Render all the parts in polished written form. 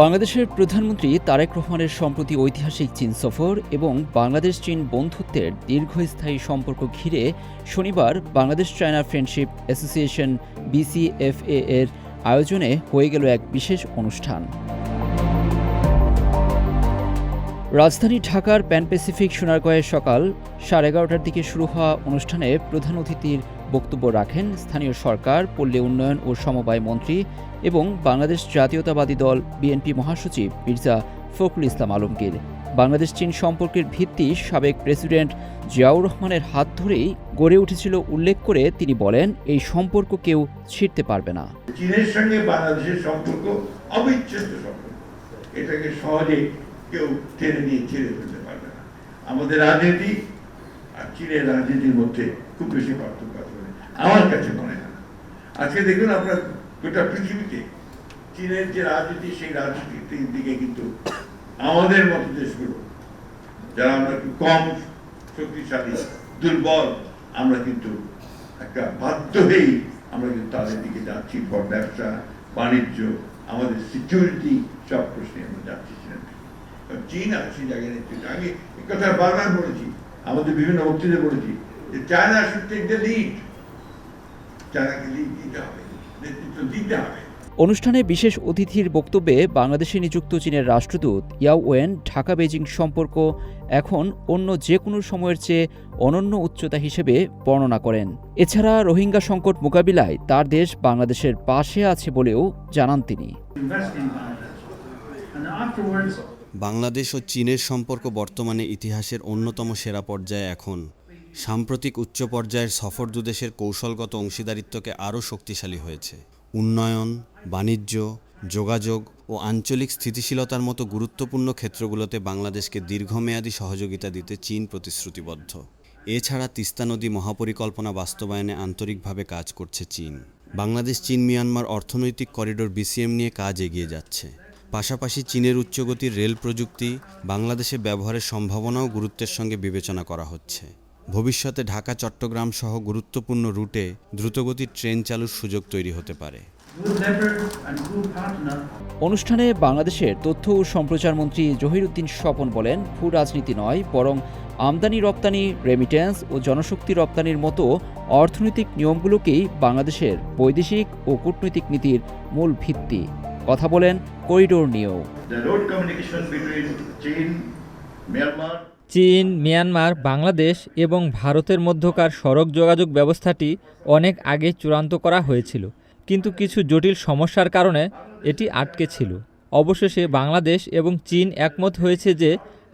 বাংলাদেশের প্রধানমন্ত্রী তারেক রহমানের সম্প্রতি ঐতিহাসিক চীন সফর এবং বাংলাদেশ চীন বন্ধুত্বের দীর্ঘস্থায়ী সম্পর্ক ঘিরে শনিবার Bangladesh China friendship association BCFA এর আয়োজনে হয়ে গেল এক বিশেষ অনুষ্ঠান। রাজধানী ঢাকার প্যান প্যাসিফিক সোনারগাঁয়ে সকাল 11:30টার দিকে শুরু হওয়া অনুষ্ঠানে প্রধান অতিথির বক্তব্য রাখেন স্থানীয় সরকার, পল্লী উন্নয়ন ও সমবায় মন্ত্রী এবং বাংলাদেশ জাতীয়তাবাদী দল BNP মহাসচিব মির্জা ফখরুল ইসলাম আলমগীর। বাংলাদেশ চীন সম্পর্কের ভিত্তি সাবেক প্রেসিডেন্ট জিয়াউর রহমানের হাত ধরেই গড়ে উঠেছিল উল্লেখ করে তিনি বলেন, এই সম্পর্ক কেউ ছিঁড়তে পারবে না। চীনের সঙ্গে বাংলাদেশের সম্পর্ক অবিচ্ছেদ্য সম্পর্ক, এটাকে সহজে কেউ টেনে নিয়ে ছেড়ে ফেলতে পারবে না। আমাদের রাজনীতি আর চীনের রাজনীতির মধ্যে খুব বেশি পার্থক্য আছে আমার কাছে মনে হয়। আজকে দেখুন আপনার গোটা পৃথিবীতে চীনের যে রাজনীতি, সেই রাজনীতির দিকে কিন্তু আমাদের মতো দেশগুলো যারা আমরা একটু কম শক্তিশালী, দুর্বল, আমরা কিন্তু একটা বাধ্য হয়েই আমরা কিন্তু তাদের দিকে যাচ্ছি। ফর ব্যবসা বাণিজ্য, আমাদের সিকিউরিটি, সব প্রশ্নে আমরা যাচ্ছি। চীন আর সেই জায়গায় নেতৃত্ব, আমি এই কথা বারবার বলেছি, আমাদের বিভিন্ন বক্তৃতায় বলেছি যে China should take the lead, চায়নাকে লিড দিতে হবে, নেতৃত্ব দিতে হবে। অনুষ্ঠানে বিশেষ অতিথির বক্তব্যে বাংলাদেশে নিযুক্ত চীনের রাষ্ট্রদূত ইয়াও ওয়েন ঢাকা বেজিং সম্পর্ক এখন অন্য যে কোনো সময়ের চেয়ে অনন্য উচ্চতা হিসেবে বর্ণনা করেন। এছাড়া রোহিঙ্গা সংকট মোকাবিলায় তার দেশ বাংলাদেশের পাশে আছে বলেও জানান তিনি। বাংলাদেশ ও চীনের সম্পর্ক বর্তমানে ইতিহাসের অন্যতম সেরা পর্যায়ে। এখন সাম্প্রতিক উচ্চ পর্যায়ের সফর দুদেশের কৌশলগত অংশীদারিত্বকে আরও শক্তিশালী হয়েছে। উন্নয়ন, বাণিজ্য, যোগাযোগ ও আঞ্চলিক স্থিতিশীলতার মতো গুরুত্বপূর্ণ ক্ষেত্রগুলোতে বাংলাদেশকে দীর্ঘমেয়াদী সহযোগিতা দিতে চীন প্রতিশ্রুতিবদ্ধ। এছাড়া তিস্তা নদী মহাপরিকল্পনা বাস্তবায়নে আন্তরিকভাবে কাজ করছে চীন। বাংলাদেশ চীন মিয়ানমার অর্থনৈতিক করিডোর BCM নিয়ে কাজ এগিয়ে যাচ্ছে। পাশাপাশি চীনের উচ্চগতির রেল প্রযুক্তি বাংলাদেশে ব্যবহারের সম্ভাবনাও গুরুত্বের সঙ্গে বিবেচনা করা হচ্ছে। ভবিষ্যতে ঢাকা চট্টগ্রাম সহ গুরুত্বপূর্ণ রুটে দ্রুতগতির ট্রেন চালুর সুযোগ তৈরি হতে পারে। অনুষ্ঠানে বাংলাদেশের তথ্য ও সম্প্রচার মন্ত্রী জহিরুদ্দিন স্বপন বলেন, ভূ রাজনীতি নয়, বরং আমদানি রপ্তানি, রেমিট্যান্স ও জনশক্তি রপ্তানির মতো অর্থনৈতিক নিয়মগুলোকেই বাংলাদেশের বৈদেশিক ও কূটনৈতিক নীতির মূল ভিত্তি। কথা বলেন করিডোর নিয়েও। চীন, মিয়ানমার, বাংলাদেশ এবং ভারতের মধ্যকার সড়ক যোগাযোগ ব্যবস্থাটি অনেক আগে চূড়ান্ত করা হয়েছিল, কিন্তু কিছু জটিল সমস্যার কারণে এটি আটকে ছিল। অবশেষে বাংলাদেশ এবং চীন একমত হয়েছে যে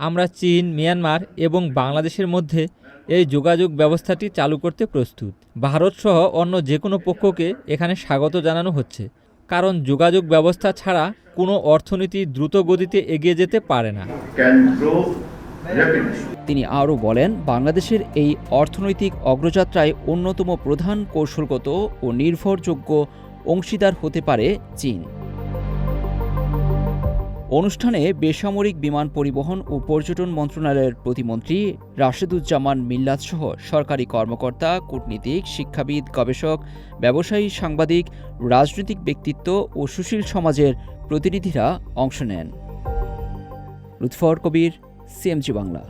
আমরা চীন, মিয়ানমার এবং বাংলাদেশের মধ্যে এই যোগাযোগ ব্যবস্থাটি চালু করতে প্রস্তুত। ভারতসহ অন্য যে কোনো পক্ষকে এখানে স্বাগত জানানো হচ্ছে, কারণ যোগাযোগ ব্যবস্থা ছাড়া কোনো অর্থনীতি দ্রুত গতিতে এগিয়ে যেতে পারে না। তিনি আরও বলেন, বাংলাদেশের এই অর্থনৈতিক অগ্রযাত্রায় অন্যতম প্রধান কৌশলগত ও নির্ভরযোগ্য অংশীদার হতে পারে চীন। অনুষ্ঠানে বেসামরিক বিমান পরিবহন ও পর্যটন মন্ত্রণালয়ের প্রতিমন্ত্রী রাশেদুজ্জামান মিল্লাতসহ সরকারি কর্মকর্তা, কূটনীতিক, শিক্ষাবিদ, গবেষক, ব্যবসায়ী, সাংবাদিক, রাজনৈতিক ব্যক্তিত্ব ও সুশীল সমাজের প্রতিনিধিরা অংশ নেন। লুৎফর কবির, CMG বাংলা।